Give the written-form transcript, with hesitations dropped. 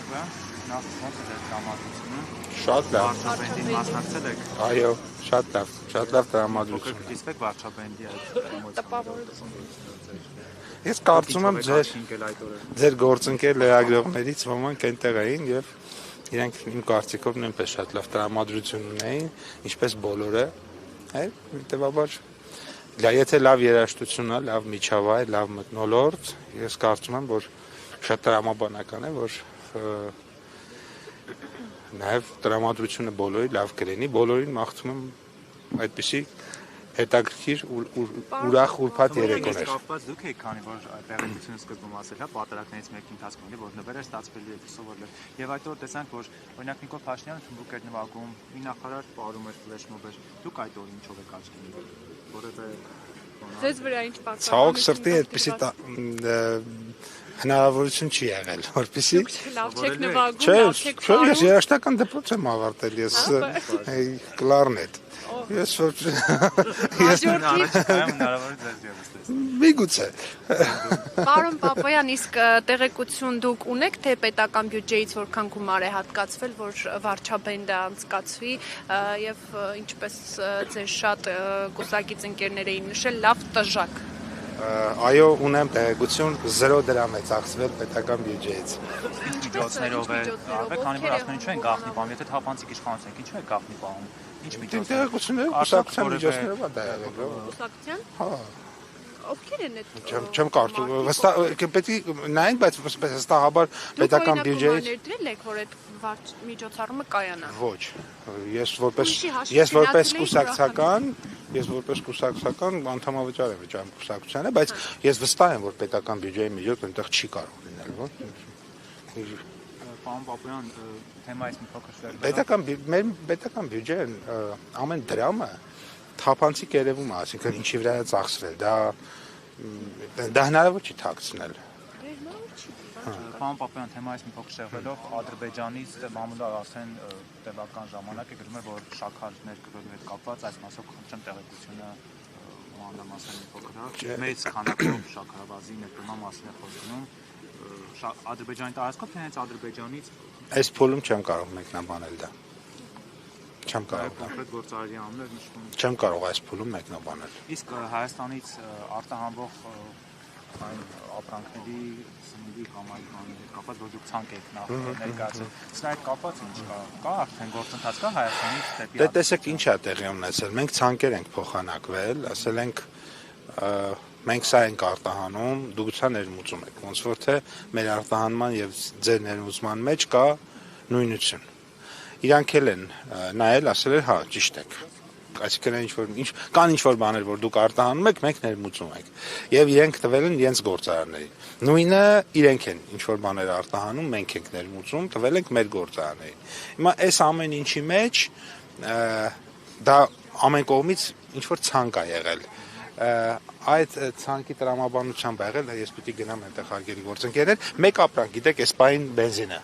Պապոյան, նախ ոնց է ձեր տրամադրությունը։ Շատ լավ։ Վարչաբենդին մասնակցել եք։ Այո, շատ լավ տրամադրություն։ Փոքր կիսվեք վարչաբենդի այդ Ես կարծում եմ ձեր գործընկեր լրագրողներից ոմանք այնտեղ էին եւ իրենք իմ կարծիքով նույնպես շատ լավ տրամադրություն ունեին, ինչպես բոլորը, հետեւաբար եթե լավ երաժշտություն է, լավ միջավայր, լավ մթնոլորտ, ես կարծում եմ, որ շատ տրամաբանական է, որ նաև տրամադրությունը բոլորի լավ կլինի, բոլորին մաղթում եմ այդպիսի հետաքրքիր ուրախ ուրբաթ երեկոներ։ Կապված դուք եք, քանի որ տեղեկությունը սկզբում ասել հա, պատարակներից մեկի ընթացքում էլի, որ նվերը ստացվելու է սովորել։ Եվ այդ օր տեսանք, որ օրինակ Նիկոլ Փաշինյանը թմբուկ էր նվագում, մի նախարար պարում էր ֆլեշմոբեր։ Դուք այդ օրը ինչով եք աչքի ընկել։ Որովհետեւ Ձեզ վրա ինչ պատկանում։ Ցավոք սրտի այդպիսի հնարավորություն չի եղել, որպեսզի լավ չեք նվագում, լավ չեք Չէ, ես երաժշտական դպրոց եմ ավարտել, ես կլարնետ։ Ես միգուցե։ Պարոն Պապոյան, իսկ տեղեկություն դուք ունեք, թե պետական բյուջեից որքան գումար է հատկացվել, որ վարչաբենդը անցկացվի եւ ինչպես ձեր շատ կուսակից ընկերներ էին նշել, լավ տժակ։ Այո, ունեմ տեղեկություն, 0 դրամ է ծախսվել պետական բյուջեից։ Միջոցներով է, քանի որ ասում են ինչու են գաղտնի պահում, եթե թափանցիկ իշխանություն եք, ինչու եք գաղտնի պահում։ Ինչ միջոցներ։ Տեղեկությունները կուսակցության միջոցներով է դայալով։ Կուսակցության։ Հա։ Ովքեր են այդ։ Չեմ կարծում, պետք է նայենք, բայց վստահաբար պետական բյուջեից դրել եք, որ այդ միջոցառումը կայանա։ Ոչ։ Ես որպես կուսակցական անդամավճար եմ վճարում կուսակցությանը, բայց ես վստահ եմ, որ պետական բյուջեի միջոց այնտեղ չի կարող լինել, ոչ։ Պարոն Պապոյան, թեմայից մի փոքր պետական բյուջեն ամեն դրամը թափանցիկ երևում է, այսինքն ինչի վրա է ծախսվել, դա հնարավոր չի թաքցնել։ Պարոն Պապոյան, թեմայից մի փոքր շեղվելով, Ադրբեջանից մամուլը արդեն տևական ժամանակ է գրում է, որ շաքարներ կրելու հետ կապված, այս մասով խնդրեմ տեղեկությունը մանրամասն մի փոքր, մեծ քանակով շաքարավազի ներկրման մասին է խոսում։ Ադրբեջանի տարածքով, թե հենց Ադրբեջանից Այս փուլում չեմ կարող մեկնաբանել դա։ Չեմ կարող։ Կոնկրետ գործարարի անուններ նշվում։ Չեմ կարող այս փուլում մեկնաբանել։ Իսկ Հայաստանից արտահանվող այն ապրանքների սննդի համայնքների հետ կապված, որ դուք ցանկ եք ներկայացրել, սա այդ կապված ինչ կա արդեն գործընթաց կա Հայաստանից դեպի։ Դե տեսեք ինչ է տեղի ունեցել։ Մենք ցանկեր ենք փոխանակվել, ասել ենք մենք սա ենք արտահանում, դուք ցա ներմուծում եք, ոնց որ թե մեր արտահանման եւ ձեր ներմուծման մեջ կա նույնություն։ Իրանք են նայել, ասել են, հա, ճիշտ եք։ Այսինքն կան ինչ-որ բաներ, որ դուք արտահանում եք, մենք ներմուծում ենք։ Եվ իրենք տվել են իրենց գործարաններին։ Նույնը իրենք են ինչ-որ բաներ արտահանում, մենք ենք ներմուծում, տվել ենք մեր գործարաններին։ Հիմա այս ամեն ինչի մեջ դա ամեն կողմից ինչ-որ ցանկ է եղել։ Այդ ցանկի տրամաբանությամբ եղել, ես պիտի գնամ այնտեղ հարգելի գործընկերներ, մեկ ապրանք, գիտեք, այս պահին բենզինը